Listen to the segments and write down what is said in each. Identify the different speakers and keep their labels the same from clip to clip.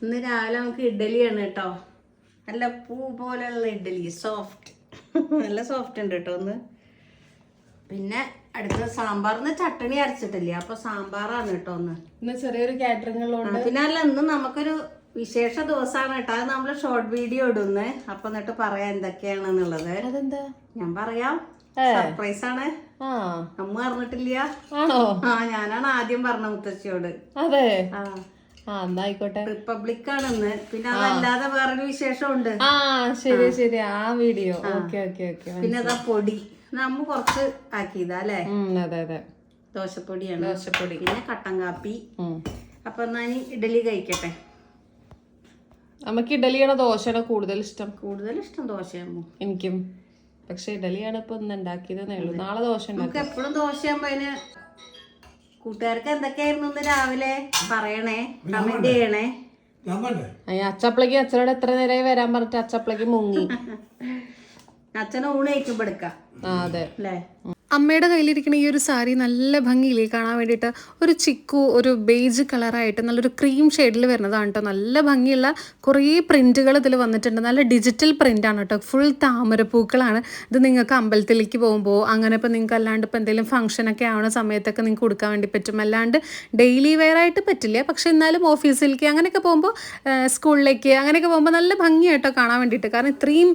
Speaker 1: ഇന്ന് രാവിലെ നമുക്ക് ഇഡ്ഡലിയാണ് കേട്ടോ. നല്ല പൂ പോലെയുള്ള ഇഡ്ഡലി, സോഫ്റ്റ്. നല്ല സോഫ്റ്റ് ഉണ്ട് കേട്ടോ ഒന്ന്. പിന്നെ അടുത്ത സാമ്പാറിന് ചട്ടണി അരച്ചിട്ടില്ല, അപ്പൊ സാമ്പാറാണ് കേട്ടോ ഒന്ന്.
Speaker 2: ഇന്ന് ചെറിയൊരു കാറ്ററിംഗ്.
Speaker 1: പിന്നെ അല്ല, ഇന്ന് നമുക്കൊരു വിശേഷ ദിവസമാണ് കേട്ടോ. അത് നമ്മള് ഷോർട്ട് വീഡിയോ ഇടുന്നേ. അപ്പൊ എന്നിട്ട് പറയാം എന്തൊക്കെയാണെന്നുള്ളത്.
Speaker 2: അതെന്താ
Speaker 1: ഞാൻ പറയാം, സർപ്രൈസ് ആണ്. അമ്മ പറഞ്ഞിട്ടില്ല.
Speaker 2: ആണോ?
Speaker 1: ഞാനാണ് ആദ്യം പറഞ്ഞ മുത്തശ്ശിയോട്.
Speaker 2: അതെ, എന്നായിക്കോട്ടെ.
Speaker 1: റിപ്പബ്ലിക് ആണ് ഇന്ന്. പിന്നെ അതല്ലാതെ വേറൊരു വിശേഷമുണ്ട്.
Speaker 2: ശരി ശരി, ആ വീഡിയോ. Okay okay okay.
Speaker 1: പിന്നെ അതാ പൊടി നമ്മ കുറച്ച് ആക്കിയതാ അല്ലേ?
Speaker 2: അതെ അതെ,
Speaker 1: ദോശപ്പൊടിയാണ്.
Speaker 2: ദോശപ്പൊടി.
Speaker 1: പിന്നെ കട്ടൻ കാപ്പി. അപ്പൊ എന്നാ ഇഡലി കഴിക്കട്ടെ.
Speaker 2: നമുക്ക് ഇഡലിയാണോ ദോശയാണോ കൂടുതൽ ഇഷ്ടം?
Speaker 1: കൂടുതൽ ഇഷ്ടം ദോശയാകുമ്പോ.
Speaker 2: എനിക്കും. പക്ഷെ ഇഡലിയാണ് ഇപ്പൊ ഒന്ന് ഉണ്ടാക്കിയതേ ഉള്ളൂ. നാളെ ദോശ
Speaker 1: നമുക്ക് എപ്പോഴും ദോശയാകുമ്പോ അതിന് കൂട്ടുകാർക്ക് എന്തൊക്കെയായിരുന്നു ഇന്ന് രാവിലെ പറയണേ, കമന്റ് ചെയ്യണേ.
Speaker 2: അച്ചപ്പളേക്ക് അച്ഛനോട് എത്ര നേരമായി വരാൻ പറഞ്ഞിട്ട് അച്ചപ്പളേക്ക് മുങ്ങി.
Speaker 1: അച്ഛനെ ഊണ് കഴിക്കുമ്പോ എടുക്കാം.
Speaker 2: അതെ
Speaker 1: അല്ലേ?
Speaker 3: അമ്മയുടെ കയ്യിലിരിക്കുന്ന ഈ ഒരു സാരി നല്ല ഭംഗിയില്ലേ കാണാൻ വേണ്ടിയിട്ട്. ഒരു ചിക്കു, ഒരു ബേജ് കളറായിട്ട് നല്ലൊരു ക്രീം ഷെയ്ഡിൽ വരുന്നതാണ് കേട്ടോ. നല്ല ഭംഗിയുള്ള കുറേ പ്രിൻറ്റുകൾ ഇതിൽ വന്നിട്ടുണ്ട്. നല്ല ഡിജിറ്റൽ പ്രിൻ്റാണ് കേട്ടോ. ഫുൾ താമരപ്പൂക്കളാണ്. ഇത് നിങ്ങൾക്ക് അമ്പലത്തിലേക്ക് പോകുമ്പോൾ അങ്ങനെ ഇപ്പോൾ നിങ്ങൾക്ക് അല്ലാണ്ട് ഇപ്പോൾ എന്തെങ്കിലും ഫംഗ്ഷനൊക്കെ ആവുന്ന സമയത്തൊക്കെ നിങ്ങൾക്ക് കൊടുക്കാൻ വേണ്ടി പറ്റും. അല്ലാണ്ട് ഡെയിലി വെയർ ആയിട്ട് പറ്റില്ല. പക്ഷേ എന്നാലും ഓഫീസിലേക്ക് അങ്ങനെയൊക്കെ പോകുമ്പോൾ, സ്കൂളിലേക്ക് അങ്ങനെയൊക്കെ പോകുമ്പോൾ നല്ല ഭംഗിയായിട്ടോ കാണാൻ വേണ്ടിയിട്ട്. കാരണം ഇത്രയും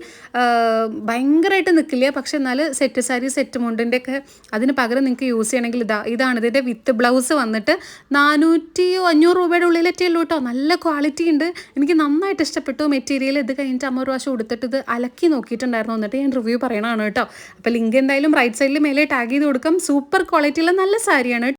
Speaker 3: ഭയങ്കരമായിട്ട് നിൽക്കില്ല. പക്ഷെ എന്നാൽ സെറ്റ് സാരി, സെറ്റ് മുണ്ടിൻ്റെ ഒക്കെ അതിന് പകരം നിങ്ങൾക്ക് യൂസ് ചെയ്യണമെങ്കിൽ ഇതാണ്. ഇതിൻ്റെ വിത്ത് ബ്ലൗസ് വന്നിട്ട് 400-500 രൂപയുടെ ഉള്ളിലൊക്കെ ഉള്ളൂ കേട്ടോ. നല്ല ക്വാളിറ്റി ഉണ്ട്. എനിക്ക് നന്നായിട്ട് ഇഷ്ടപ്പെട്ടു മെറ്റീരിയൽ. ഇത് കഴിഞ്ഞിട്ട് അമ്മ ഒരു പ്രാവശ്യം കൊടുത്തിട്ട് ഇത് അലക്കി നോക്കിയിട്ടുണ്ടായിരുന്നു. എന്നിട്ട് ഞാൻ റിവ്യൂ പറയണതാണ് കേട്ടോ. അപ്പോൾ ലിങ്ക് എന്തായാലും റൈറ്റ് സൈഡിൽ മേലെ ടാഗ് ചെയ്ത് കൊടുക്കാം. സൂപ്പർ ക്വാളിറ്റിയുള്ള നല്ല സാരിയാണ്.